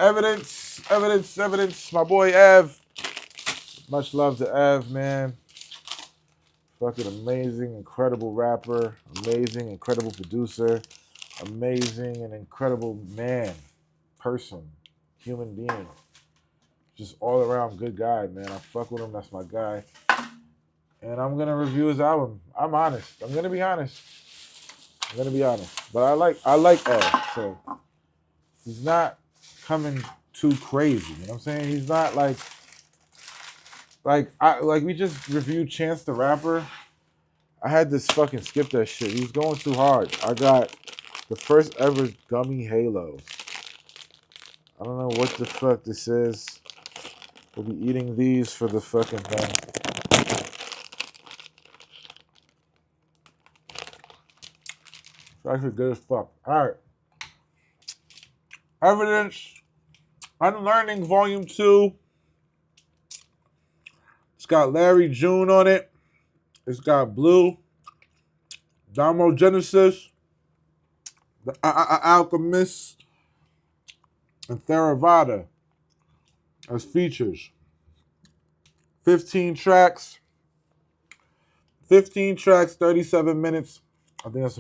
Evidence. My boy Ev. Much love to Ev, man. Fucking amazing, incredible rapper. Amazing, incredible producer. Amazing and incredible man, person, human being. Just all around good guy, man. I fuck with him. That's my guy. And I'm gonna review his album. I'm honest. I'm gonna be honest. But I like Ed. So he's not coming too crazy. You know what I'm saying? He's not like we just reviewed Chance the Rapper. I had to fucking skip that shit. He was going too hard. I got the first ever gummy halos. I don't know what the fuck this is. We'll be eating these for the fucking thing. It's actually good as fuck. Alright. Evidence. Unlearning Volume 2. It's got Larry June on it. It's got Blue. Damo Genesis. The Alchemist. And Theravada as features. 15 tracks, 37 minutes. I think that's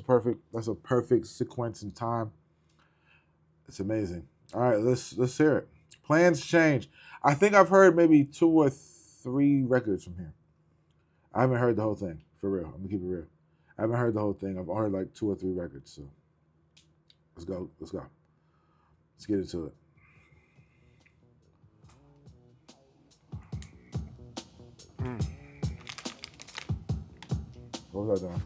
a perfect sequence in time. It's amazing. All right, let's hear it. Plans change. I think I've heard maybe 2 or 3 records from here. I haven't heard the whole thing, for real. I'm gonna keep it real. I haven't heard the whole thing. I've heard like 2 or 3 records, so let's go. Let's get into it. What was I doing?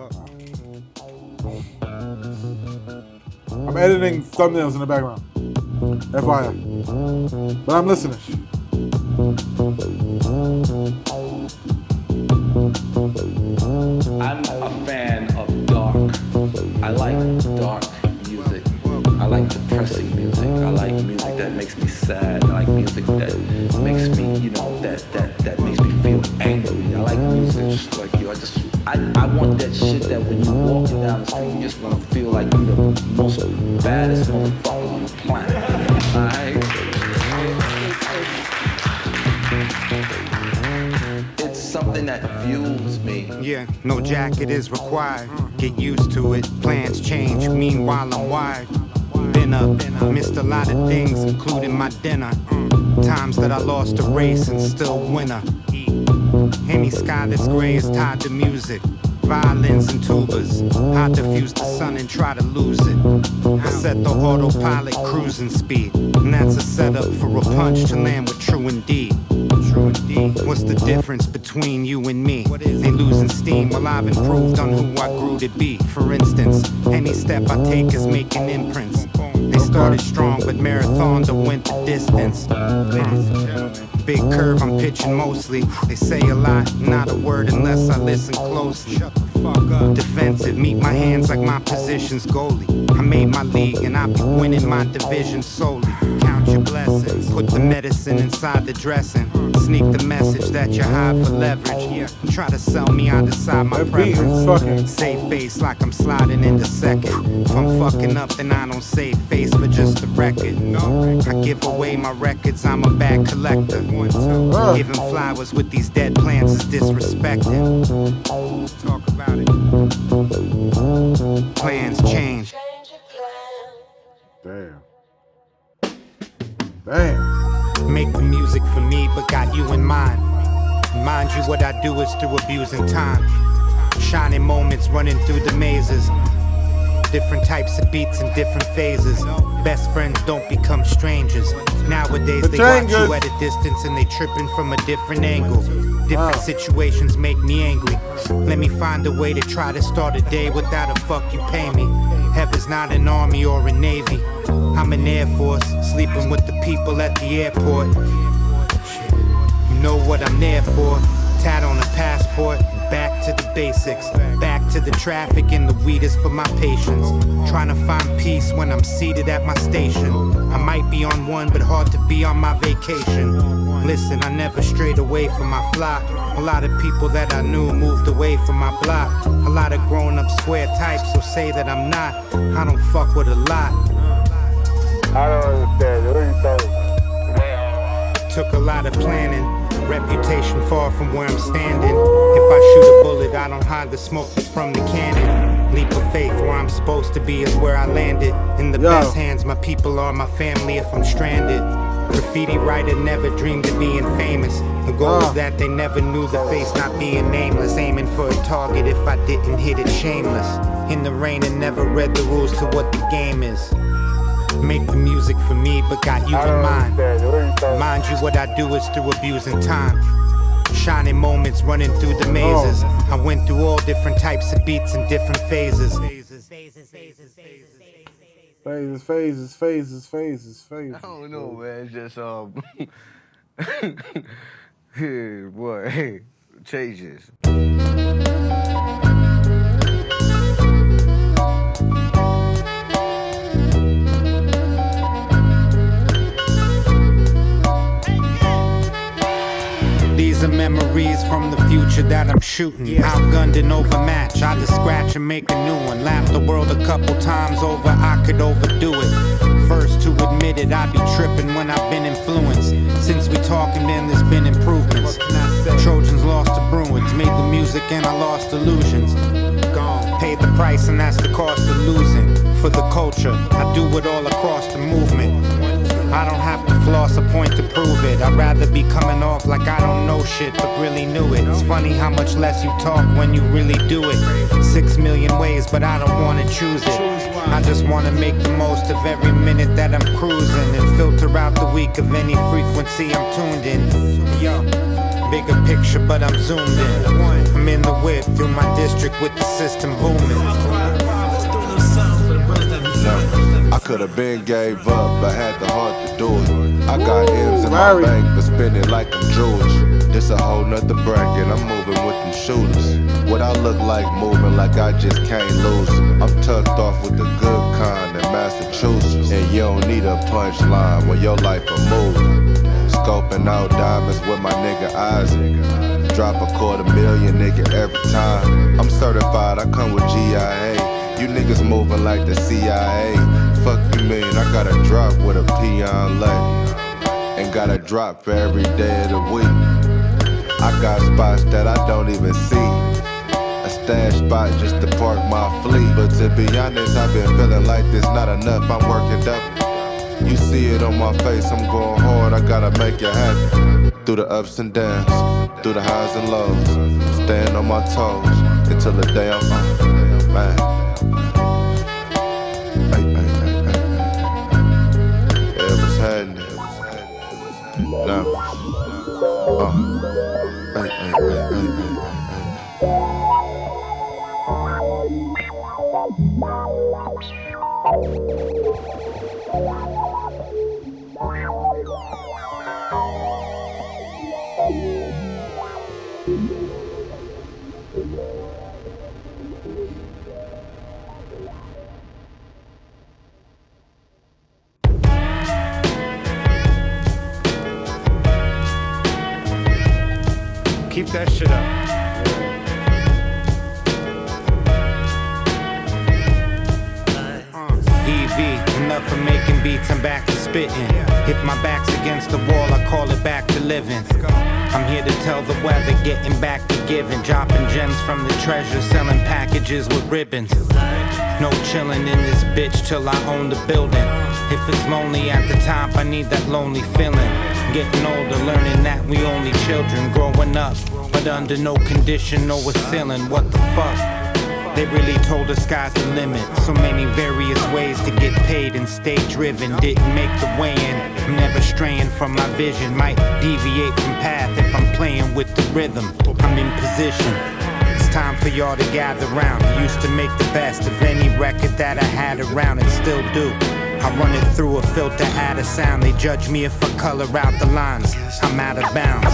I'm editing thumbnails in the background. FYI. But I'm listening. I'm a fan of dark. I like dark music. I like depressing music. I like music that makes me sad. I like music that makes me, that makes me feel angry. I like music just like you. I want that shit that when you walking down the street, you just want to feel like you're the most baddest motherfucker on the planet. Alright? It's something that fuels me. Yeah, no jacket is required. Get used to it. Plans change. Meanwhile, I'm wired. Been up, missed a lot of things, including my dinner. Times that I lost a race and still winner. Any sky that's gray is tied to music. Violins and tubas. I diffuse the sun and try to lose it. I set the autopilot cruising speed. And that's a setup for a punch to land with true indeed. What's the difference between you and me? They losing steam while I've improved on who I grew to be. For instance, any step I take is making imprints. They started strong, but marathoned or went the distance. Big curve, I'm pitching mostly. They say a lot, not a word unless I listen closely. Shut the fuck up. Defensive, meet my hands like my position's goalie. I made my league and I be winning my division solely. Count your blessings, put the medicine inside the dressing. Sneak the message that you hide for leverage. Try to sell me, I decide my preference. Save face like I'm sliding into second. If I'm fucking up, then I don't save face for just the record. I give away my records, I'm a bad collector. Giving flowers with these dead plants is disrespecting. Talk about it. Plans change. Damn. Make the music for me, but got you in mind. Mind you, what I do is through abusing time. Shining moments running through the mazes. Different types of beats in different phases. Best friends don't become strangers. Nowadays they watch you at a distance and they tripping from a different angle. Different situations make me angry. Let me find a way to try to start a day without a fuck you pay me. Heaven's not an army or a navy. I'm an Air Force, sleeping with the people at the airport. You know what I'm there for. Tat on a passport, back to the basics. Back to the traffic and the weed is for my patience. Trying to find peace when I'm seated at my station. I might be on one, but hard to be on my vacation. Listen, I never strayed away from my flock. A lot of people that I knew moved away from my block. A lot of grown up square types will say that I'm not. I don't fuck with a lot. I don't understand. What are you talking about? took a lot of planning. Reputation far from where I'm standing. If I shoot a bullet, I don't hide the smoke that's from the cannon. Leap of faith, where I'm supposed to be is where I landed. In the best hands, my people are my family if I'm stranded. Graffiti writer never dreamed of being famous. The goal is that they never knew the face not being nameless. Aiming for a target if I didn't hit it shameless. In the rain and never read the rules to what the game is. Make the music for me, but got you in mind. Mind you, what I do is through abusing time. Shining moments running through the mazes. I went through all different types of beats and different phases. Phases. I don't know, man. It's just hey, boy, hey, changes. These are memories from the future that I'm shooting. Outgunned and overmatched, I just scratch and make a new one. Laughed the world a couple times over, I could overdo it. First to admit it, I be tripping when I've been influenced. Since we talking, then there's been improvements. Trojans lost to Bruins, made the music and I lost illusions. Gone, paid the price and that's the cost of losing. For the culture, I do it all across the movement. I don't have to floss a point to prove it. I'd rather be coming off like I don't know shit, but really knew it. It's funny how much less you talk when you really do it. 6 million ways, but I don't wanna choose it. I just wanna make the most of every minute that I'm cruising and filter out the weak of any frequency I'm tuned in. Yo, bigger picture, but I'm zoomed in. I'm in the whip through my district with the system booming. I could've been gave up, but had the heart to do it. I got M's in my bank, but spend it like I'm Jewish. This a whole nother bracket, I'm moving with them shooters. What I look like moving like I just can't lose it. I'm tucked off with the good kind in Massachusetts. And you don't need a punchline when your life a movie. Scoping out diamonds with my nigga Isaac. Drop $250,000 nigga every time. I'm certified, I come with GIA. You niggas moving like the CIA. Fuck you mean, I got a drop with a peon lay. And got a drop for every day of the week. I got spots that I don't even see. A stash spot just to park my fleet. But to be honest, I've been feeling like this not enough, I'm working double. You see it on my face, I'm going hard, I gotta make it happen. Through the ups and downs, through the highs and lows. Staying on my toes until the day I'm on, man. Keep that shit up. EV, enough for making beats, I'm back to spitting. If my back's against the wall, I call it back to living. I'm here to tell the weather, getting back to giving. Dropping gems from the treasure, selling packages with ribbons. No chilling in this bitch till I own the building. If it's lonely at the top, I need that lonely feeling. Getting older, learning that we only children growing up, but under no condition, no ceiling. What the fuck? They really told us sky's the limit. So many various ways to get paid and stay driven. Didn't make the weigh-in. I'm never straying from my vision. Might deviate from path if I'm playing with the rhythm. I'm in position. It's time for y'all to gather round. I used to make the best of any record that I had around and still do. I run it through a filter, add a sound. They judge me if I color out the lines. I'm out of bounds.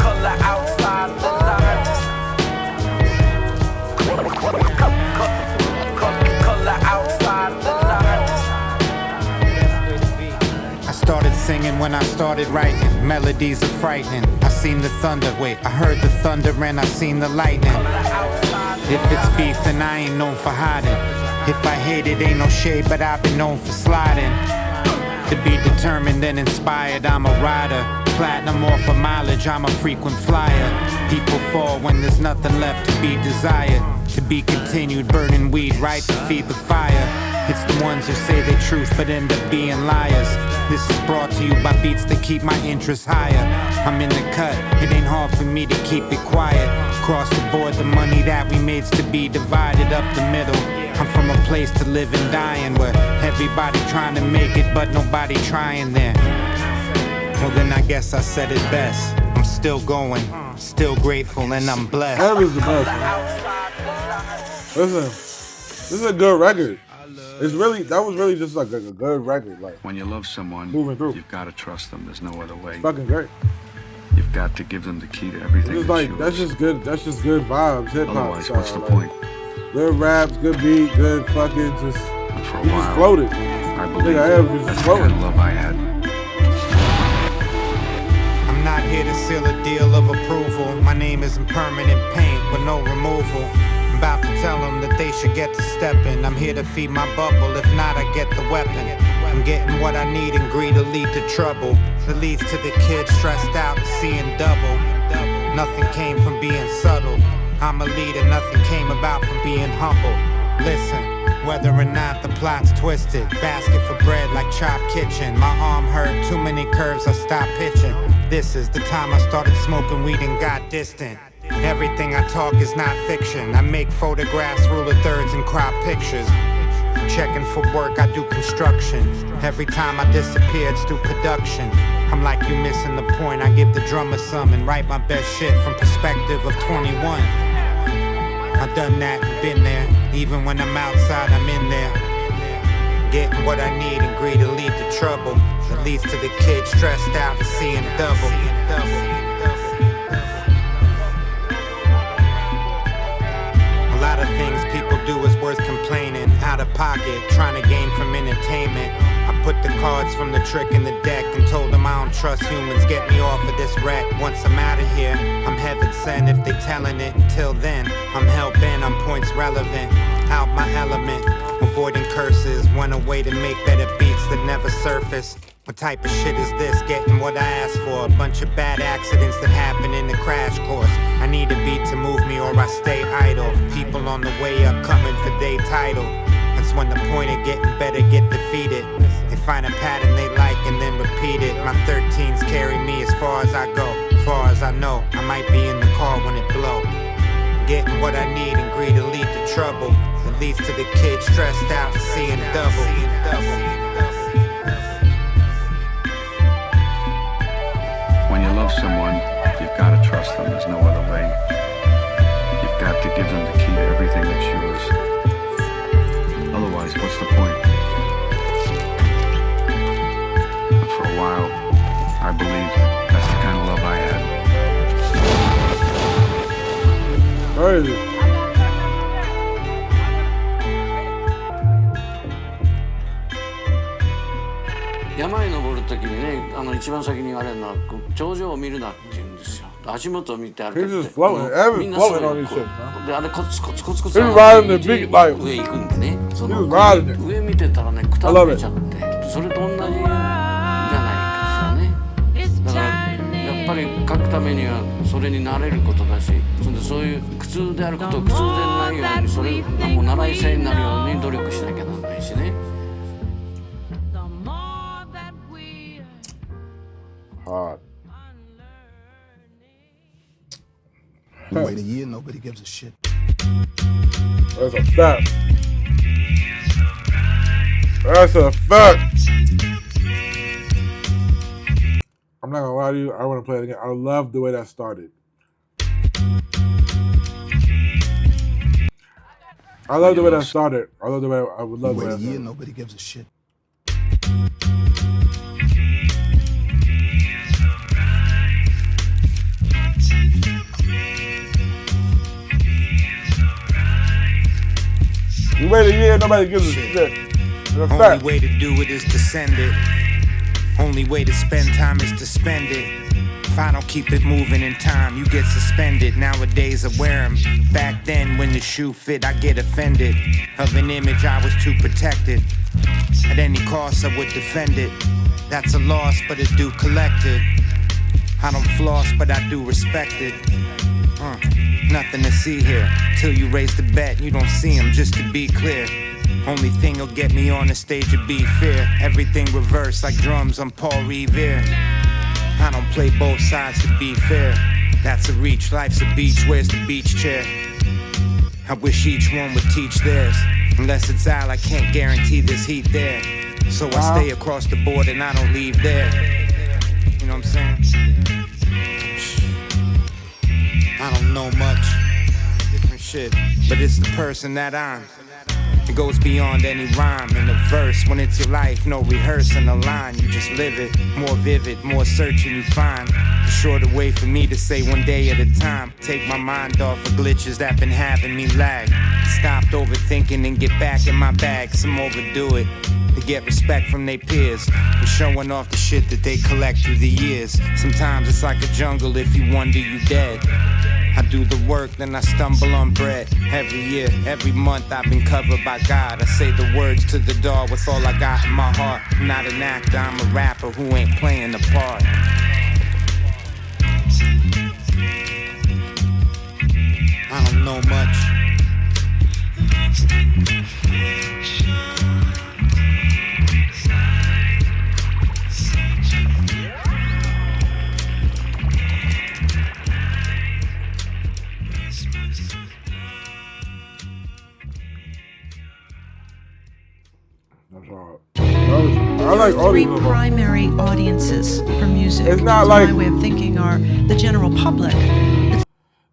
Color outside the lines. Color outside the lines. I started singing when I started writing. Melodies are frightening. I seen the thunder, wait, I heard the thunder and I seen the lightning. If it's beef, then I ain't known for hiding. If I hate it, ain't no shade, but I've been known for sliding. To be determined and inspired, I'm a rider. Platinum off of mileage, I'm a frequent flyer. People fall when there's nothing left to be desired. To be continued, burning weed right to feed the fire. It's the ones who say they truth but end up being liars. This is brought to you by beats that keep my interest higher. I'm in the cut, it ain't hard for me to keep it quiet. Across the board, the money that we made's to be divided up the middle. I'm from a place to live and die in, where everybody trying to make it but nobody trying there. Well then I guess I said it best. I'm still going, still grateful, and I'm blessed. That was the best, man. Listen, this is a good record. That was really just like a good record. Like, when you love someone, moving through. You've got to trust them. There's no other way. It's fucking great. You've got to give them the key to everything. It's like that's just good vibes, hip hop. Otherwise, what's the point? Good raps, good beat, good fucking just. And for a He while, just floated. I believe was that's just the kind floating. of love I had. I'm not here to seal a deal of approval. My name is in permanent paint with no removal. I'm about to tell them that they should get to stepping. I'm here to feed my bubble, if not I get the weapon. I'm getting what I need and greed to lead to trouble. That leads to the kid stressed out and seeing double. Nothing came from being subtle. I'm a leader, nothing came about from being humble. Listen, whether or not the plot's twisted, basket for bread like Chop Kitchen. My arm hurt, too many curves, I stopped pitching. This is the time I started smoking weed and got distant. Everything I talk is not fiction. I make photographs, rule of thirds, and crop pictures. Checking for work, I do construction. Every time I disappear, it's through production. I'm like, you missing the point. I give the drummer some and write my best shit from perspective of 21. I've done that and been there. Even when I'm outside, I'm in there. Getting what I need and greed to lead to trouble. That leads to the kid stressed out and seeing double. A lot of things people do is worth complaining. Out of pocket, trying to gain from entertainment. I put the cards from the trick in the deck and told them I don't trust humans. Get me off of this wreck. Once I'm out of here, I'm heaven sent if they telling it. Until then, I'm hell-bent on points relevant. Out my element, avoiding curses. Went away to make better beats that never surface. What type of shit is this? Getting what I asked for. A bunch of bad accidents that happen in the crash course. I need a beat to move me or I stay idle. People on the way up coming for their title. That's when the point of getting better get defeated. They find a pattern they like and then repeat it. My 13s carry me as far as I go. As far as I know, I might be in the car when it blow. Getting what I need and greed to lead to trouble. It leads to the kid stressed out and seeing double. When you love someone, you've got to trust them. There's no other way. You've got to give them the key to everything that's yours. Otherwise, what's the point? But for a while, I believed that's the kind of love I had. Crazy.山に登るときにね、一番先に言われるのは頂上を見るなって言うんですよ。足元を見て歩けって。 He's just floating. Every みんなそう floating よ on these こ shit, う man. であれコツコツコツコツ He was riding the beat like 上行くんでね。そ he の was riding it. 上見てたらね、くたびれちゃって、それと同じじゃないかしらね。だからやっぱり書くためにはそれに慣れることだし、そういう苦痛であることを苦痛でないように、それがもう習い性になるように努力しなきゃならないしね。Hard. Wait a year, nobody gives a shit. That's a fact. That's a fact. I'm not gonna lie to you. I want to play it again. I love the way that started. I love the way that started. I love the way I would love the way Wait a that year, started. nobody gives a shit. You wait a year, nobody gives a shit. It's a Only fact. way to do it is to send it. Only way to spend time is to spend it. If I don't keep it moving in time, you get suspended. Nowadays I wear 'em. Back then when the shoe fit, I get offended. Of an image I was too protected. At any cost I would defend it. That's a loss, but it do collect it. I don't floss, but I do respect it. Nothing to see here. Till you raise the bet, you don't see him, just to be clear. Only thing will get me on the stage would be fear. Everything reversed like drums on Paul Revere. I don't play both sides to be fair. That's a reach, life's a beach, where's the beach chair? I wish each one would teach theirs. Unless it's Al, I can't guarantee there's heat there. So I stay across the board and I don't leave there. You know what I'm saying? I don't know much, different shit, but it's the person that I'm. It goes beyond any rhyme in a verse. When it's your life, no rehearsing a line, you just live it. More vivid, more searching you find. A shorter way for me to say one day at a time. Take my mind off of glitches that been having me lag. Stopped overthinking and get back in my bag. Some overdo it to get respect from their peers. I'm showing off the shit that they collect through the years. Sometimes it's like a jungle, if you wonder you dead. I do the work, then I stumble on bread. Every year, every month I've been covered by God. I say the words to the dog with all I got in my heart. I'm not an actor, I'm a rapper who ain't playing the part. I don't know much. I like all three these primary audiences for music. It's not to like my way of thinking are the general public.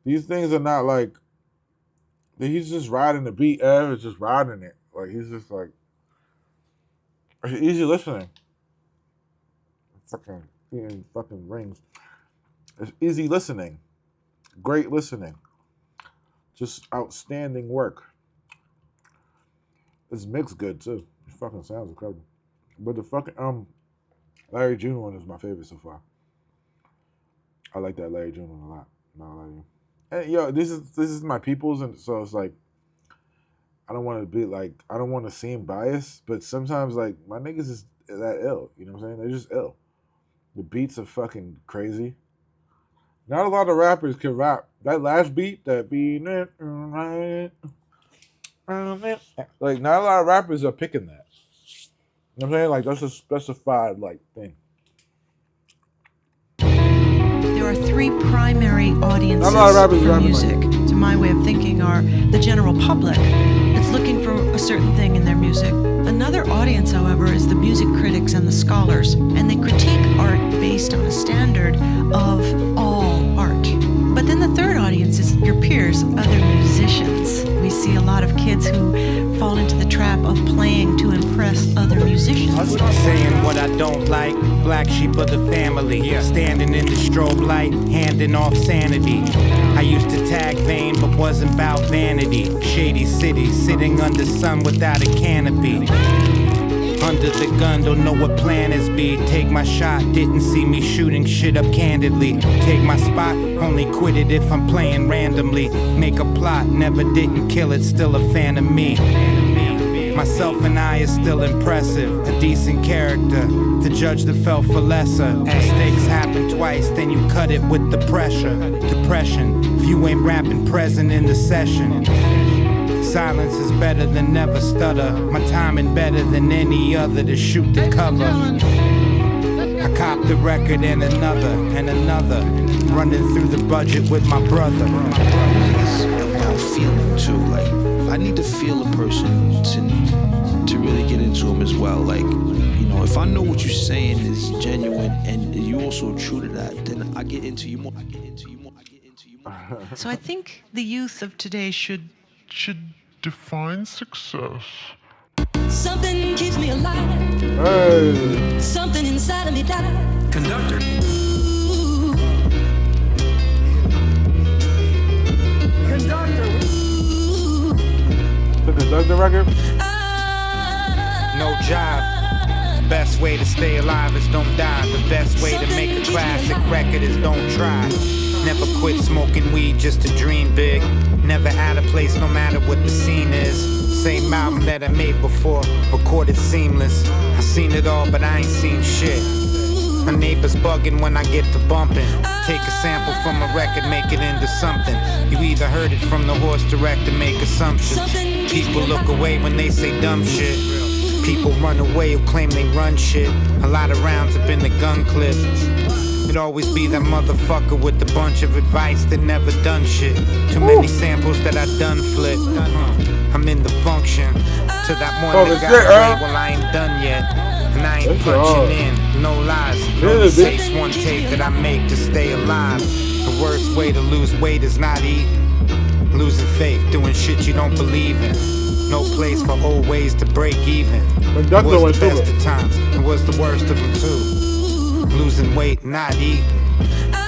These things are not like he's just riding the beat. Ev is just riding it. Like he's just like it's easy listening. Fucking rings. It's easy listening. Great listening. Just outstanding work. It's mixed good too. It fucking sounds incredible. But the fucking Larry June one is my favorite so far. I like that Larry June one a lot. Not like you. And yo, this is my people's, and so it's like I don't want to seem biased, but sometimes like my niggas is that ill. You know what I'm saying? They're just ill. The beats are fucking crazy. Not a lot of rappers can rap. That last beat, that beat, like not a lot of rappers are picking that. You know what I'm saying? Like that's a specified like thing. There are three primary audiences for music. To my way of thinking are the general public that's looking for a certain thing in their music. Another audience, however, is the music critics and the scholars, and they critique art based on a standard of all art. But then the third audience is your peers, other musicians. We see a lot of kids who fall into the trap of playing to impress other musicians. Saying what I don't like, black sheep of the family. Standing in the strobe light, handing off sanity. I used to tag vain, but wasn't about vanity. Shady city, sitting under sun without a canopy. Under the gun, don't know what plan is be. Take my shot, didn't see me shooting shit up candidly. Take my spot, only quit it if I'm playing randomly. Make a plot, never didn't kill it, still a fan of me. Myself and I is still impressive, a decent character. The judge that fell for lesser. Mistakes happen twice, then you cut it with the pressure. Depression, if you ain't rapping present in the session. Silence is better than never stutter. My timing better than any other to shoot the cover. I copped the record and another, running through the budget with my brother. About feeling too, like I need to feel a person to really get into them as well. Like, you know, if I know what you're saying is genuine and you also true to that, then I get into you more. So I think the youth of today should define success. Something keeps me alive. Hey. Something inside of me died. Conductor. Ooh. Conductor. The conductor record? No job. Best way to stay alive is don't die. The best way to make a classic record is don't try. Never quit smoking weed just to dream big. Never out of place no matter what the scene is. Same album that I made before, recorded seamless. I seen it all, but I ain't seen shit. My neighbors bugging when I get to bumping. Take a sample from a record, make it into something. You either heard it from the horse director, make assumptions. People look away when they say dumb shit. People run away who claim they run shit. A lot of rounds have been the gun clip. It'd always be that motherfucker with a bunch of advice that never done shit. Too many samples that I done flip. I'm in the function. To that one that got away, well I ain't done yet. And I ain't punching in, no lies. It only takes one tape that I make to stay alive. The worst way to lose weight is not eating. Losing faith, doing shit you don't believe in. No place for old ways to break even. It was the best of times, it was the worst of them too. Losing weight, not eating.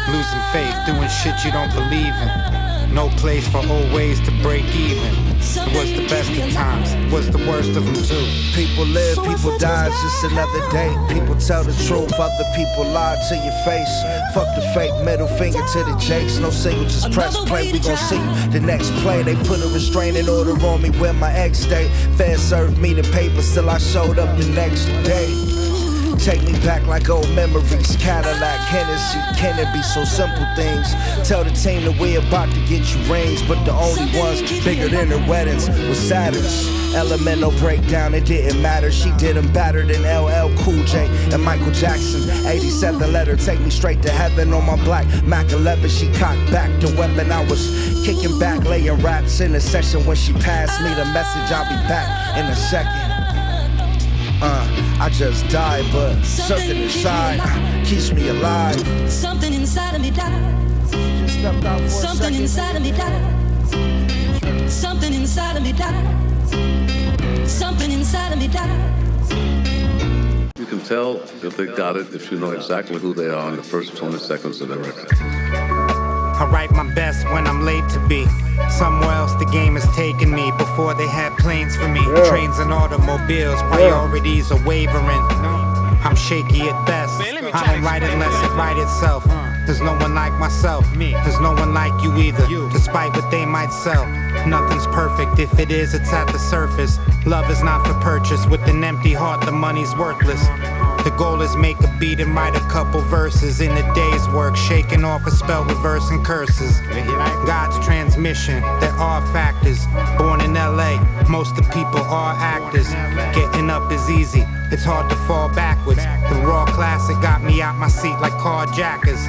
Losing faith, doing shit you don't believe in. No place for old ways to break even. It was the best of times, it was the worst of them too. People live, people die, it's just another day. People tell the truth, other people lie to your face. Fuck the fake, middle finger to the jakes. No single, just press play, we gon' see you the next play. They put a restraining order on me where my ex stay. Feds served me the paper, still I showed up the next day. Take me back like old memories. Cadillac, Hennessy, can it be so simple things? Tell the team that we're about to get you rings, but the only ones bigger than her weddings was Saturns. Elemental breakdown, it didn't matter. She did them better than LL Cool J and Michael Jackson. 87 let her take me straight to heaven on my black Mac 11. She cocked back the weapon. I was kicking back, laying raps in a session. When she passed me the message, I'll be back in a second. I just died, but something inside keeps me alive. Something inside of me died. Just stepped out for Something inside of me died. Something inside of me died. Something inside of me died. You can tell if they got it if you know exactly who they are in the first 20 seconds of their record. I write my best when I'm late to be. Somewhere else the game has taken me. Before they had planes for me, trains and automobiles, priorities are wavering. I'm shaky at best. I don't write unless it write itself. There's no one like myself. There's no one like you either, despite what they might sell. Nothing's perfect. If it is, it's at the surface. Love is not for purchase. With an empty heart, the money's worthless. The goal is make a beat and write a couple verses in a day's work, shaking off a spell, reversing curses. God's transmission, there are factors. Born in LA, most of the people are actors. Getting up is easy, it's hard to fall backwards. The raw classic got me out my seat like carjackers.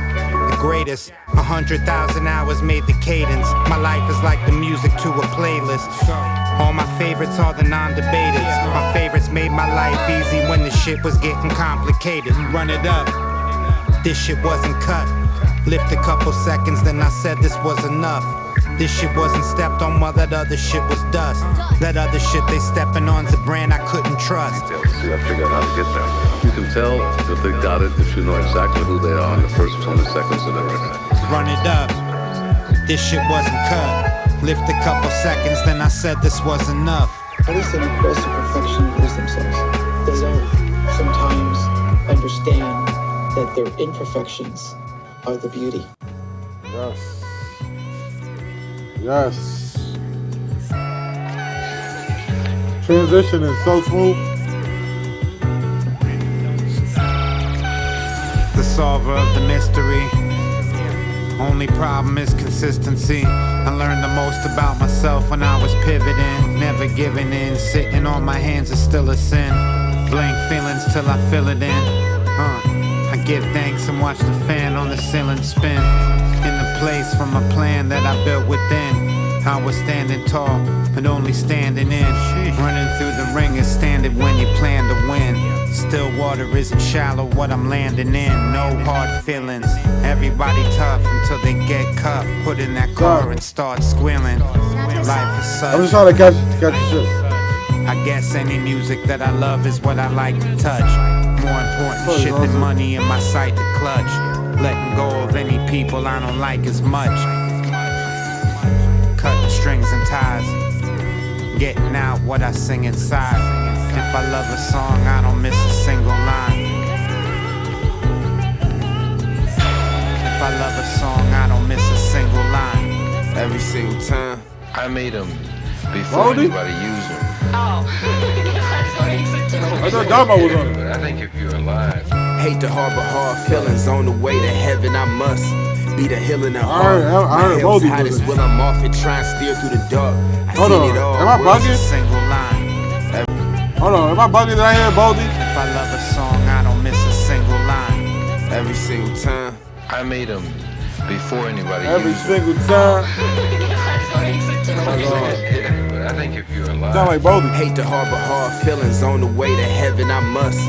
The greatest, 100,000 hours made the cadence. My life is like the music to a playlist. All my favorites are the non-debaters. My favorites made my life easy when the shit was getting complicated. Run it up, this shit wasn't cut. Lift a couple seconds, then I said this was enough. This shit wasn't stepped on while that other shit was dust. That other shit they stepping on's a brand I couldn't trust. See, I figured out how to get there. You can tell if they got it if you know exactly who they are in the first 20 seconds of their record. Run it up, this shit wasn't cut. Lift a couple seconds, then I said this was enough. Artists that impress to perfection lose themselves. They don't sometimes understand that their imperfections are the beauty. Yes. Yes. Transition is so smooth. The solver of the mystery. Only problem is consistency. I learned the most about myself when I was pivoting, never giving in. Sitting on my hands is still a sin. Blank feelings till I fill it in. I give thanks and watch the fan on the ceiling spin. In the place from a plan that I built within. I was standing tall, but only standing in. Running through the ring is standing when you plan to win. Still water isn't shallow, what I'm landing in. No hard feelings, everybody tough until they get cuffed. Put in that car and start squealing. Life is such. I'm just trying to catch the shit. I guess any music that I love is what I like to touch. More important shit than money in my sight to clutch. Letting go of any people I don't like as much. Cutting strings and ties. Getting out what I sing inside. If I love a song, I don't miss a single line. If I love a song, I don't miss single line. Every single time. I made them before anybody used them. Oh. I thought Damo was on it. But I think if you're alive. Hate to harbor hard feelings. On the way to heaven, I must be the hill in the heart. I heard My hell's Boldy hottest was when I'm off it, try and steer through the dark. I Hold seen on, it all. am I words bugging? a single line. Hold on, am I bugging? Did I hear Boldy? If I love a song, I don't miss a single line. Every single time. I made them before anybody Every used them. single time. But I think if you're alive. Sound like Boldy. Hate to harbor hard feelings. On the way to heaven, I must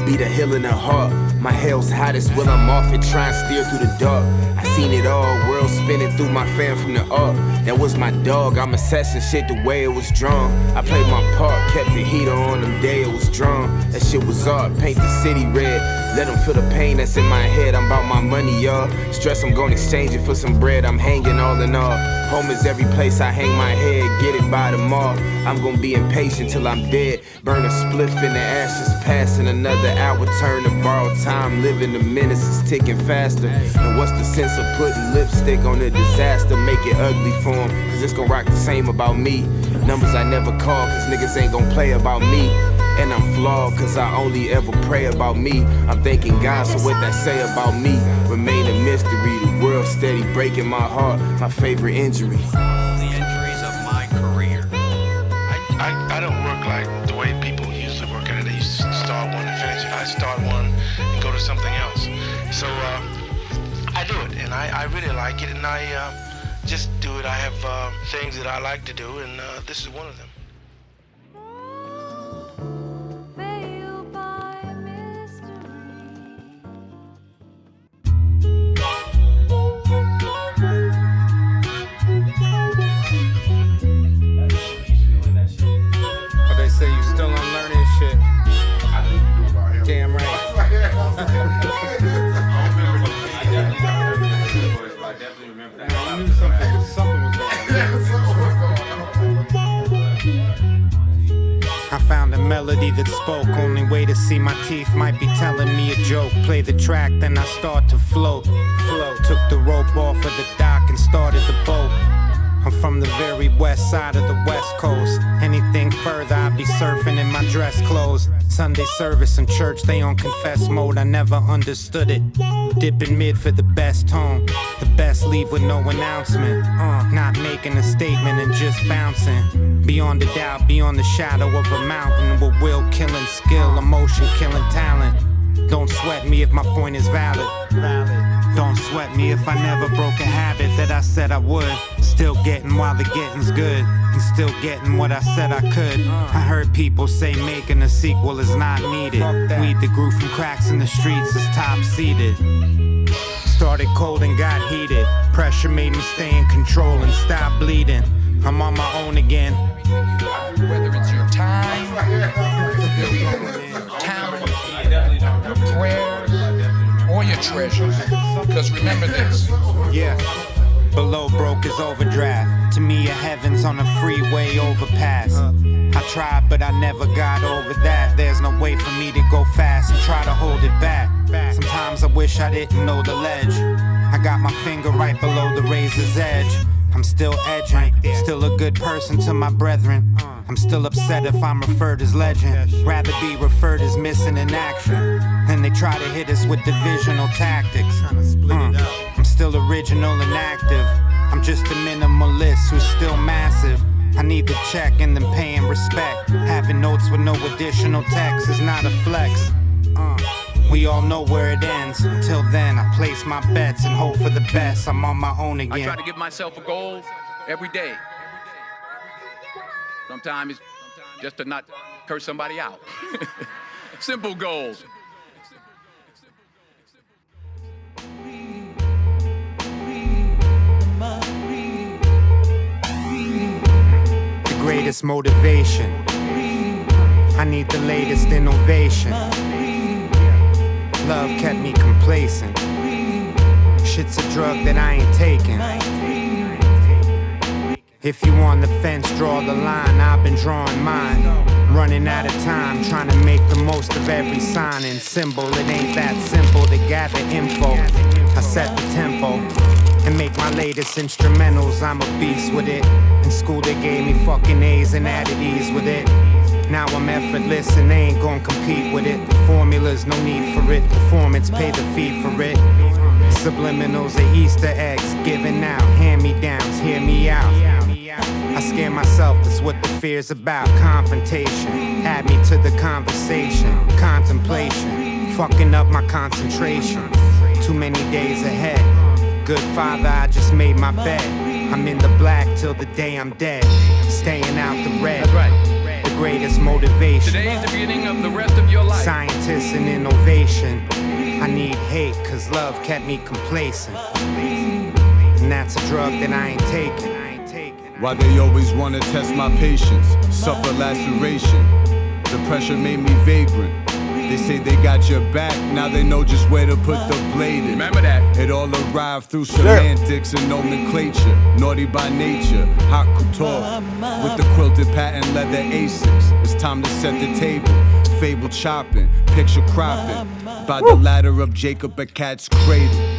be the hill in the heart. My hell's hottest when I'm off it, try and steer through the dark. I seen it all, world spinning through my fan from the arc. That was my dog, I'm assessing shit the way it was drawn. I played my part, kept the heater on them day it was drawn. That shit was art, paint the city red. Let them feel the pain that's in my head, I'm about my money, y'all. Stress, I'm gonna exchange it for some bread, I'm hanging all in all. Home is every place I hang my head, get it by tomorrow. I'm gonna be impatient till I'm dead. Burn a spliff in the ashes, passing another hour, turn to borrowed time. Living the minutes is ticking faster. And what's the sense of putting lipstick on a disaster? Make it ugly for 'em, cause it's gonna rock the same about me. Numbers I never call, cause niggas ain't gonna play about me. And I'm flawed, cause I only ever pray about me. I'm thanking God, so what they say about me remain a mystery. The world steady breaking my heart, my favorite injury. The injuries of my career. I don't work like the way people usually work at it. They used to start one and finish it. I start one and go to something else. So I do it, and I really like it, and I just do it. I have things that I like to do, and this is one of them. They say you still unlearning shit. Damn right. I found a melody that spoke. Only way to see my teeth might be telling me a joke. Play the track, then I start to float. Took the rope off of the dock and started the boat. I'm from the very west side of the west coast. Anything further, I'd be surfing in my dress clothes. Sunday service and church, they on confess mode. I never understood it. Dipping mid for the best tone. The best leave with no announcement. Not making a statement and just bouncing. Beyond a doubt, beyond the shadow of a mountain. With will killing skill, emotion killing talent. Don't sweat me if my point is valid. Don't sweat me if I never broke a habit that I said I would. Still getting while the getting's good, and still getting what I said I could. I heard people say making a sequel is not needed. Weed that grew from cracks in the streets is top seeded. Started cold and got heated. Pressure made me stay in control and stop bleeding. I'm on my own again. Whether it's your time, your talent, your prayers, or your treasures. Because remember this. Yeah. Below broke is overdraft. To me, a heaven's on a freeway overpass. I tried, but I never got over that. There's no way for me to go fast and try to hold it back. Sometimes I wish I didn't know the ledge. I got my finger right below the razor's edge. I'm still edging, still a good person to my brethren. I'm still upset if I'm referred as legend. Rather be referred as missing in action. Then they try to hit us with divisional tactics. I'm still original and active. I'm just a minimalist who's still massive. I need the check and then paying respect. Having notes with no additional text is not a flex. We all know where it ends. Until then, I place my bets and hope for the best. I'm on my own again. I try to give myself a goal every day. Sometimes it's just to not curse somebody out. Simple goals. The greatest motivation. I need the latest innovation. Love kept me complacent. Shit's a drug that I ain't taking. If you on the fence, draw the line. I've been drawing mine. Running out of time, trying to make the most of every sign and symbol. It ain't that simple to gather info. I set the tempo and make my my latest instrumentals, I'm a beast with it. In school they gave me fucking A's and added E's with it. Now I'm effortless and they ain't gon' compete with it. The formulas, no need for it. Performance, pay the fee for it. Subliminals are Easter eggs, giving out. Hand-me-downs, hear me out. I scare myself, that's what the fear's about. Confrontation, add me to the conversation. Contemplation, fucking up my concentration. Too many days ahead. Good father, I just made my bed. I'm in the black till the day I'm dead. Staying out the red. That's right. The greatest motivation. Today is the beginning of the rest of your life. Scientists and innovation. I need hate, cause love kept me complacent. And that's a drug that I ain't taking. Why they always wanna test my patience, suffer laceration. The pressure made me vagrant. They say they got your back, now they know just where to put the blade in. Remember that. It all arrived through semantics and nomenclature. Naughty by nature, hot couture. With the quilted patent leather Asics. It's time to set the table. Fable chopping, picture cropping. By the ladder of Jacob, a cat's cradle.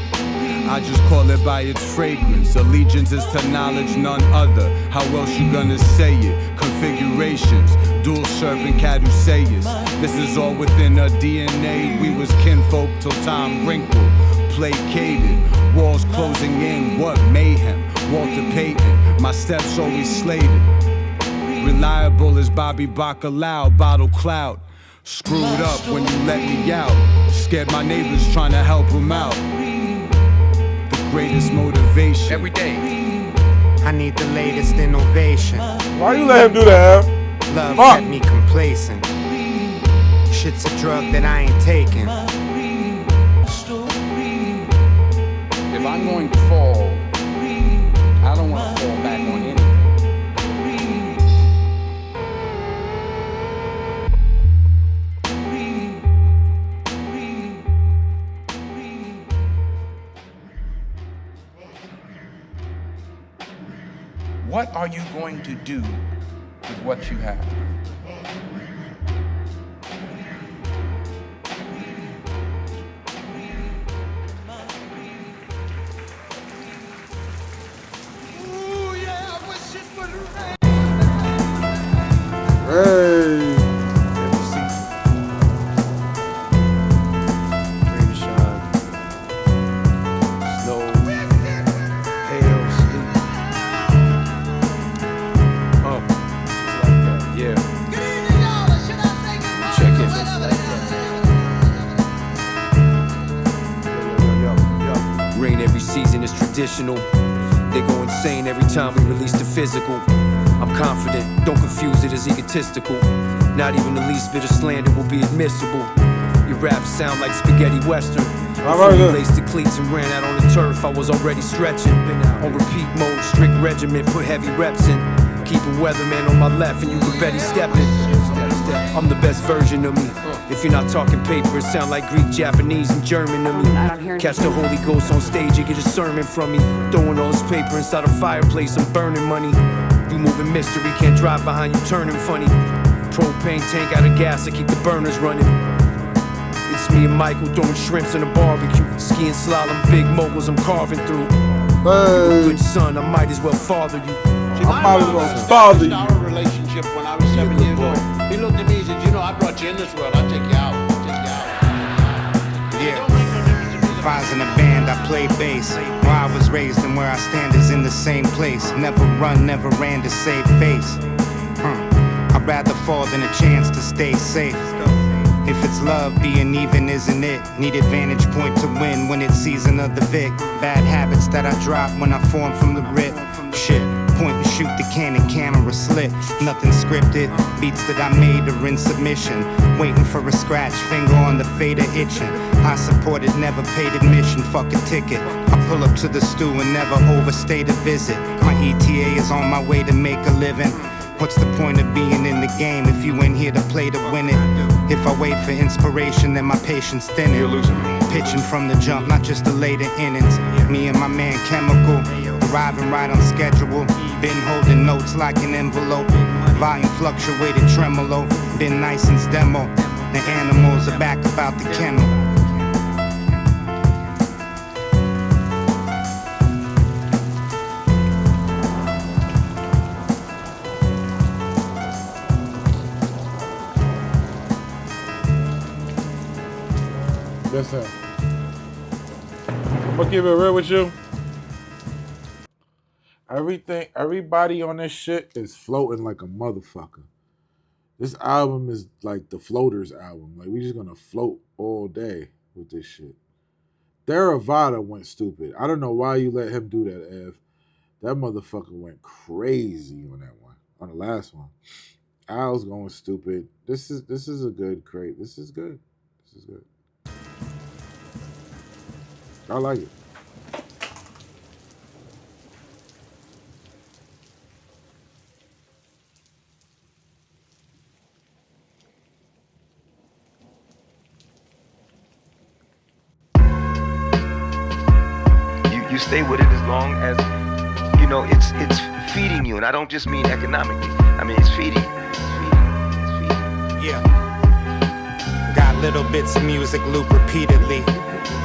I just call it by its fragrance. Allegiance is to knowledge, none other. How else you gonna say it? Configurations, dual serpent caduceus. This is all within our DNA. We was kinfolk till time wrinkled, placated. Walls closing in, what mayhem? Walter Payton, my steps always slated. Reliable as Bobby Bacalao, bottle cloud. Screwed up when you let me out. Scared my neighbors trying to help them out. Greatest motivation every day. I need the latest innovation. Why you let him do that? Love kept me complacent. Shit's a drug that I ain't taking. If I'm going to fall, I don't want to fall back on anything. What are you going to do with what you have? Hey. Traditional. They go insane every time we release the physical. I'm confident, don't confuse it as egotistical. Not even the least bit of slander will be admissible. Your raps sound like spaghetti western. Before we laced the cleats and ran out on the turf, I was already stretching. On repeat mode, strict regiment, put heavy reps in. Keep a weatherman on my left and you can bet he's stepping. I'm the best version of me. If you're not talking paper, it sound like Greek, Japanese, and German to me. Catch the Holy Ghost on stage, you get a sermon from me. Throwing all this paper inside a fireplace, I'm burning money. You moving mystery, can't drive behind you, turning funny. Propane tank out of gas, I keep the burners running. It's me and Michael throwing shrimps in a barbecue. Skiing slalom, big moguls I'm carving through. You're a good son, I might as well father you. I might as well father you. Our relationship when I was 7 years old. He looked at me and said, you know, I brought you in this world, I'll take you out. Yeah. If I was in a band, I played bass. Where I was raised and where I stand is in the same place. Never run, never ran to save face. I'd rather fall than a chance to stay safe. If it's love, being even isn't it. Need advantage point to win when it's season of the Vic. Bad habits that I drop when I form from the rip. Shit. Point and shoot the cannon, camera slip. Nothing scripted, beats that I made are in submission. Waiting for a scratch, finger on the fader itching. I supported, never paid admission, fuck a ticket. I pull up to the stew and never overstay the visit. My ETA is on my way to make a living. What's the point of being in the game if you ain't here to play to win it? If I wait for inspiration, then my patience thinning. You're losing me. Pitching from the jump, not just the later innings. Me and my man Chemical, arriving right on schedule. Been holding notes like an envelope. Volume fluctuated tremolo. Been nice since demo. The animals are back about the kennel. That's him. I'm gonna keep it real with you. Everybody on this shit is floating like a motherfucker. This album is like the Floaters album. Like, we just gonna float all day with this shit. Theravada went stupid. I don't know why you let him do that, Ev. That motherfucker went crazy on that one. On the last one. Al's going stupid. This is a good crate. This is good. This is good. I like it. You stay with it as long as, you know, it's feeding you. And I don't just mean economically. I mean, it's feeding you. Yeah. Got little bits of music loop repeatedly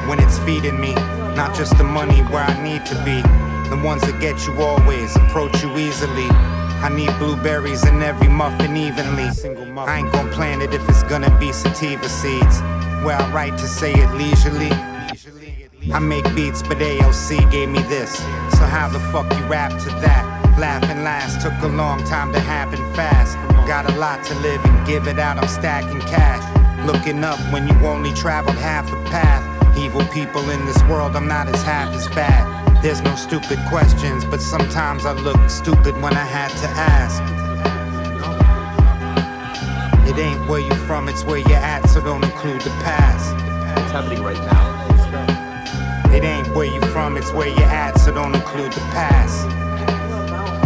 when it's feeding me. Not just the money where I need to be. The ones that get you always, approach you easily. I need blueberries in every muffin evenly. I ain't gon' plan it if it's gonna be sativa seeds. Where I write to say it leisurely. I make beats, but AOC gave me this. So how the fuck you rap to that? Laughing last took a long time to happen fast. Got a lot to live and give it out, I'm stacking cash. Looking up when you only traveled half the path. Evil people in this world, I'm not as half as bad. There's no stupid questions, but sometimes I look stupid when I had to ask. It ain't where you from, it's where you're at, so don't include the past. What's happening right now? It ain't where you from, it's where you're at, so don't include the past.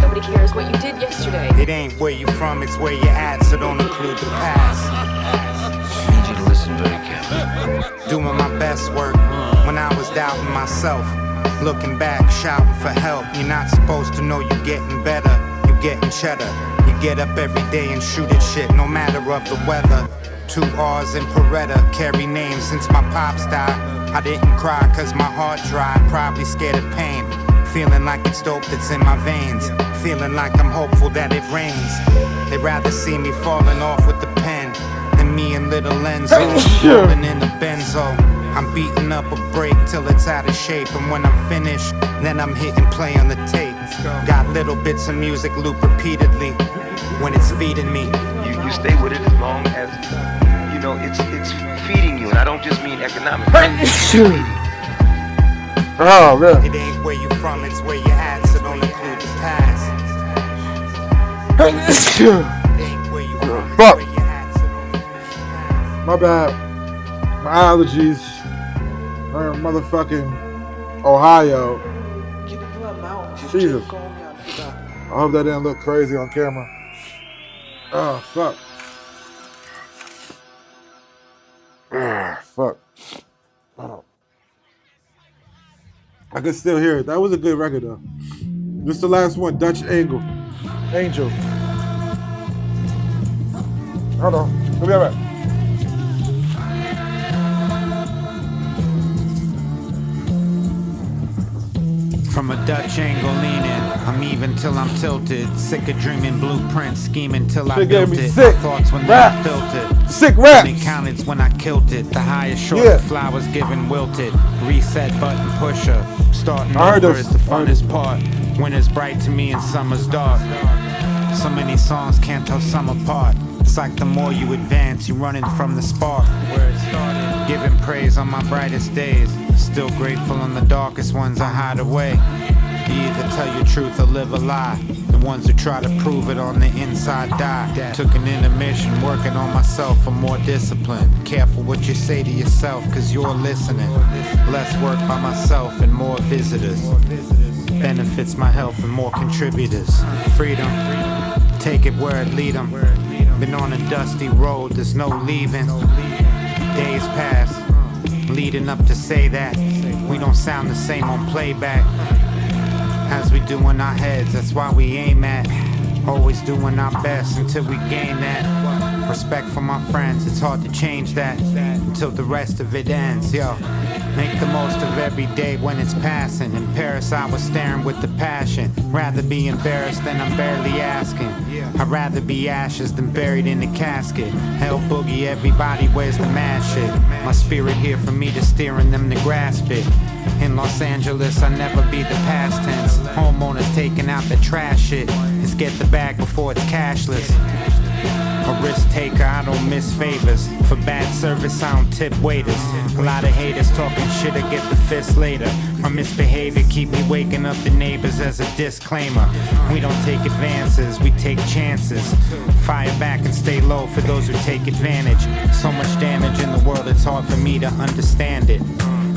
Nobody cares what you did yesterday. It ain't where you from, it's where you're at, so don't include the past. I need you to listen very carefully. Doing my best work when I was doubting myself. Looking back, shouting for help. You're not supposed to know you're getting better. You're getting cheddar. You get up every day and shoot at shit, no matter of the weather. 2 R's in Beretta, carry names since my pops died. I didn't cry cause my heart dried, probably scared of pain. Feeling like it's dope that's in my veins. Feeling like I'm hopeful that it rains. They'd rather see me falling off with the pen than me and little Enzo rolling in a benzo. I'm beating up a break till it's out of shape, and when I'm finished, then I'm hitting play on the tape. Got little bits of music loop repeatedly when it's feeding me. You stay with it as long as, you know, it's feeding you, and I don't just mean economically. Oh, man. It ain't where you from, it's where you're at, so don't include the past. It ain't where you from, it's where you're at, so don't include the past. My bad. My allergies. Motherfucking Ohio. Jesus. I hope that didn't look crazy on camera. Oh, fuck. Fuck. Oh. I can still hear it. That was a good record, though. This is the last one, Dutch Angel. Hold on. We'll be right back. From a Dutch angle leaning, I'm even till I'm tilted. Sick of dreaming blueprints, scheming till I built it. Sick My thoughts when raps. they filtered. Sick raps. When it counted when I killed it. The highest short flowers given wilted. Reset button pusher. Starting over is the funnest part. Winter's bright to me and summer's dark. So many songs can't tell some apart. It's like the more you advance, you're running from the spark. Where it started. Giving praise on my brightest days. Still grateful on the darkest ones I hide away. You either tell your truth or live a lie. The ones who try to prove it on the inside die. Took an intermission, working on myself for more discipline. Careful what you say to yourself, cause you're listening. Less work by myself and more visitors. Benefits my health and more contributors. Freedom, take it where it lead 'em. Been on a dusty road, there's no leaving. Days pass, leading up to say that we don't sound the same on playback as we do in our heads. That's why we aim at always doing our best until we gain that. Respect for my friends, it's hard to change that until the rest of it ends, yo. Make the most of every day when it's passing. In Paris I was staring with the passion. Rather be embarrassed than I'm barely asking. I'd rather be ashes than buried in a casket. Hell boogie, everybody wears the mask shit. My spirit here for me to steer and them to grasp it. In Los Angeles, I never be the past tense. Homeowners taking out the trash shit. It's get the bag before it's cashless. A risk taker, I don't miss favors. For bad service, I don't tip waiters. A lot of haters talking shit, I get the fist later. My misbehavior keep me waking up the neighbors as a disclaimer. We don't take advances, we take chances. Fire back and stay low for those who take advantage. So much damage in the world, it's hard for me to understand it.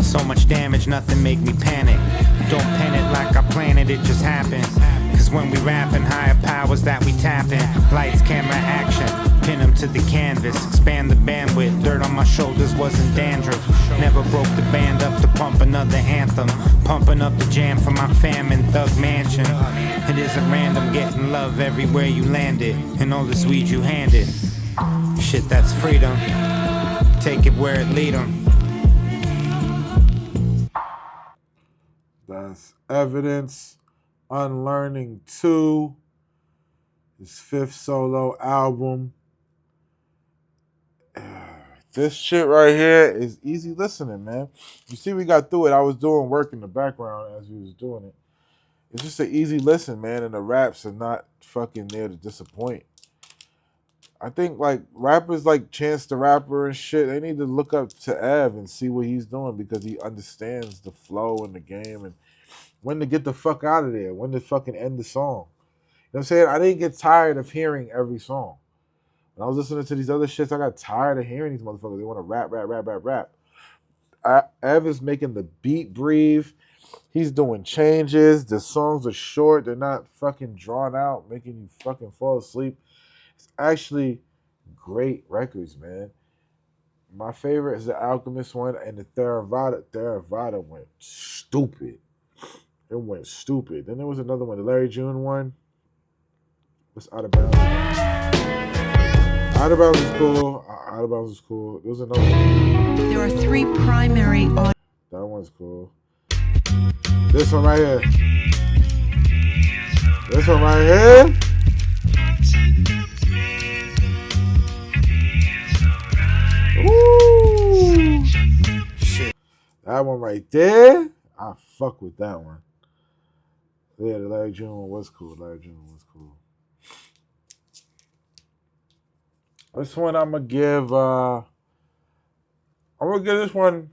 So much damage, nothing make me panic. Don't pen it like I planned it, it just happens. Cause when we rapping, higher powers that we tapping. Lights, camera, action, pin them to the canvas. Expand the bandwidth, dirt on my shoulders wasn't dandruff. Never broke the band up to pump another anthem. Pumping up the jam for my fam in Thug Mansion. It isn't random, getting love everywhere you landed. And all this weed you handed. Shit, that's freedom. Take it where it lead 'em. That's Evidence. Unlearning 2, his 5th solo album. This shit right here is easy listening, man. You see, we got through it. I was doing work in the background as we was doing it. It's just an easy listen, man, and the raps are not fucking there to disappoint. I think, like, rappers like Chance the Rapper and shit, they need to look up to Ev and see what he's doing because he understands the flow in the game and when to get the fuck out of there, when to fucking end the song. You know what I'm saying? I didn't get tired of hearing every song. When I was listening to these other shits, I got tired of hearing these motherfuckers. They want to rap. Ev is making the beat breathe. He's doing changes. The songs are short. They're not fucking drawn out, making you fucking fall asleep. It's actually great records, man. My favorite is the Alchemist one and the Theravada. Theravada went stupid. It went stupid. Then there was another one, the Larry June one. What's Out of Bounds? Out of Bounds is cool. Out of Bounds is cool. There was another one. There are 3 primary... That one's cool. This one right here. This one right here. Ooh. Shit. That one right there. I fuck with that one. Yeah, the Larry June one was cool. This one I'm gonna give this one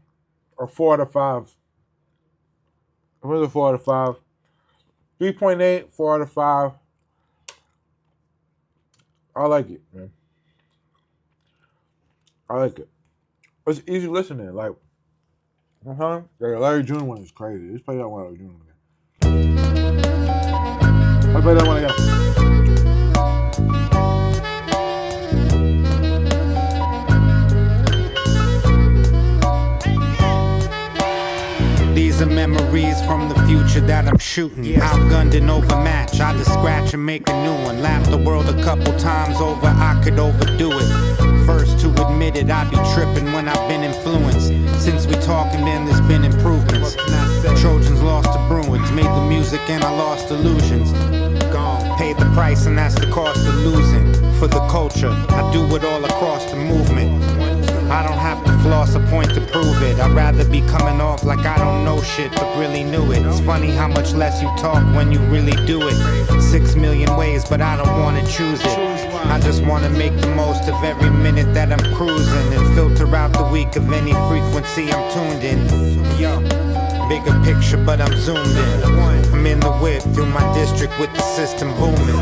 a 4 out of 5. I'm gonna 4 out of 5. 3.8, 4 out of 5. I like it, man. I like it. It's easy listening. Like, yeah, the Larry June one is crazy. Just play that one, Larry June again. I'll play that one again. These are memories from the future that I'm shooting. Outgunned and overmatched. I just scratch and make a new one. Laughed the world a couple times over. I could overdo it. First to admit it, I be tripping when I've been influenced. Since we talking, then there's been improvements. Trojans lost to Bruins. Made the music and I lost illusions. Gone. Paid the price and that's the cost of losing. For the culture, I do it all across the movement. I don't have to floss a point to prove it. I'd rather be coming off like I don't know shit but really knew it. It's funny how much less you talk when you really do it. 6 million ways but I don't wanna choose it. I just wanna make the most of every minute that I'm cruising and filter out the week of any frequency I'm tuned in. Yo, bigger picture but I'm zoomed in. I'm in the whip through my district with the system booming.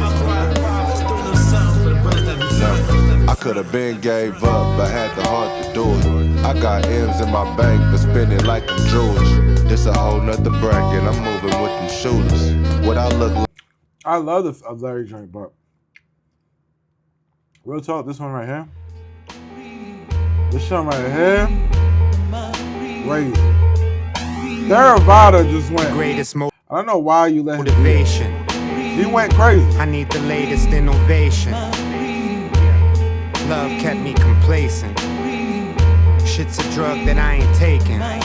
I could've been gave up, but had the heart to do it. I got M's in my bank, but spend it like I'm Jewish. This a whole nother bracket, I'm moving with them shooters. What I look like. I love the Larry joint, but real talk, this one right here. This one right here. Crazy. Theravada just went. Greatest I don't know why you let him motivation. He went crazy. I need the latest innovation. Love kept me complacent. Shit's a drug that I ain't taking. I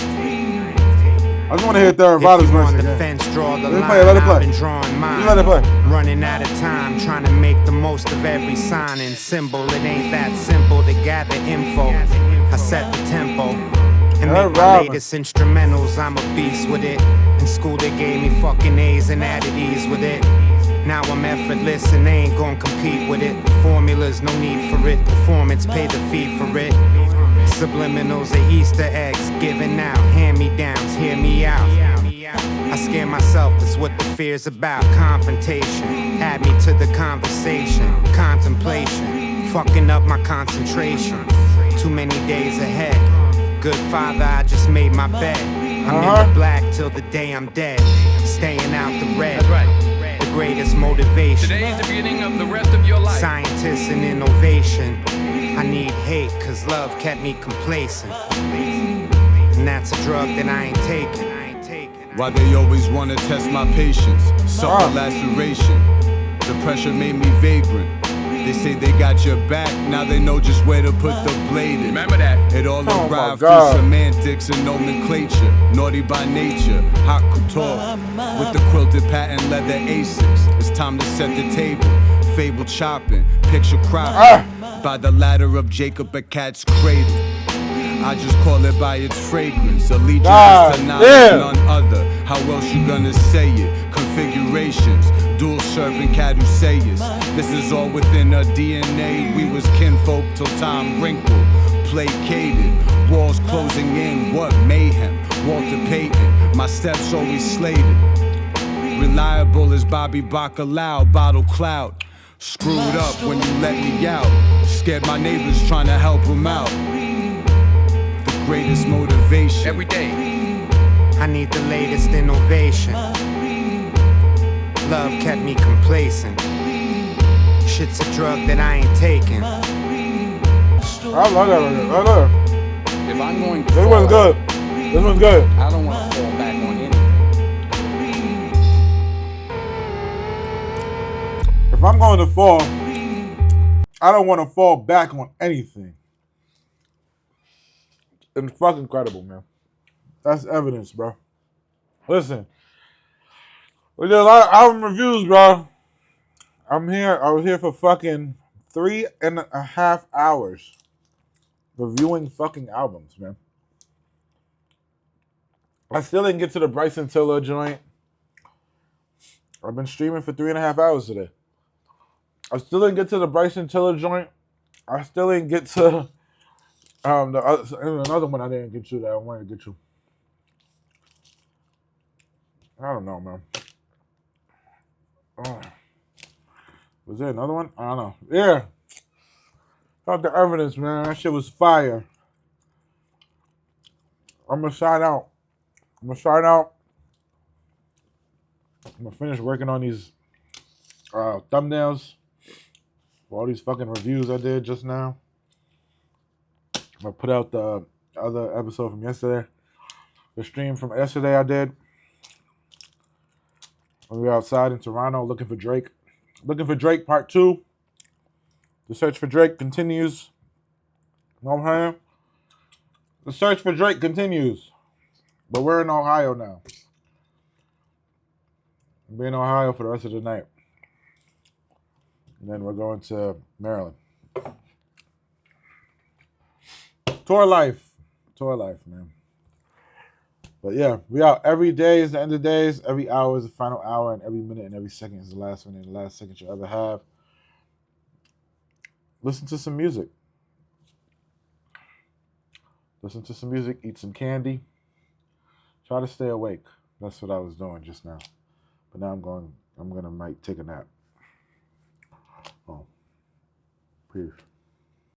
just want to hear Theravado's verse on the again. fence, draw the Let it line. play, let it I've play. been drawing mine. Let it play. Running out of time, trying to make the most of every sign and symbol. It ain't that simple to gather info. I set the tempo and make my latest instrumentals. I'm a beast with it. In school they gave me fucking A's and added E's with it. Now I'm effortless and they ain't gonna compete with it. Formulas, no need for it. Performance, pay the fee for it. Subliminals are Easter eggs given out. Hand-me-downs, hear me out. I scare myself, that's what the fear's about. Confrontation, add me to the conversation. Contemplation, fucking up my concentration. Too many days ahead. Good father, I just made my bed. I'm in the black till the day I'm dead. Staying out the red. That's right. The greatest motivation. Today is the beginning of the rest of your life. Scientists and innovation. I need hate, cause love kept me complacent. And that's a drug that I ain't taking. Why they always wanna test my patience? Suffer laceration. The pressure made me vagrant. They say they got your back, now they know just where to put the blade in. Remember that. It all arrived through semantics and nomenclature. Naughty by nature, hot couture. With the quilted patent leather Asics. It's time to set the table. Fable chopping, picture cropping. By the ladder of Jacob, a cat's cradle. I just call it by its fragrance. Allegiance to knowledge, none other. How else you gonna say it? Configurations, dual serpent caduceus. This is all within our DNA. We was kinfolk till time wrinkled, placated. Walls closing in, what mayhem? Walter Payton, my steps always slated. Reliable as Bobby Bacalao, bottle cloud. Screwed up when you let me out. Scared my neighbors trying to help them out. The greatest motivation. Every day. I need the latest innovation. Love kept me complacent. Shit's a drug that I ain't taking. I love that record. I love it. If I'm going This one's good. This one's good. I don't want to fall back on anything. If I'm going to fall, I don't want to fall back on anything. It's fucking incredible, man. That's evidence, bro. Listen, we did a lot of album reviews, bro. I was here for fucking 3.5 hours reviewing fucking albums, man. I still didn't get to the Bryson Tiller joint. I've been streaming for 3.5 hours today. I still didn't get to the Bryson Tiller joint. I still didn't get to another one I didn't get to that I wanted to get to. I don't know, man. Was there another one? I don't know. Yeah. Got the evidence, man. That shit was fire. I'm gonna sign out. I'm gonna finish working on these thumbnails for all these fucking reviews I did just now. I'm gonna put out the other episode from yesterday. The stream from yesterday I did. We were outside in Toronto looking for Drake. Looking for Drake part 2. The search for Drake continues. You know what I'm saying? The search for Drake continues. But we're in Ohio now. We'll be in Ohio for the rest of the night. And then we're going to Maryland. Tour life, man. But yeah, we out. Every day is the end of days. Every hour is the final hour. And every minute and every second is the last minute and the last second you'll ever have. Listen to some music. Eat some candy. Try to stay awake. That's what I was doing just now. But now might take a nap. Oh. Peace.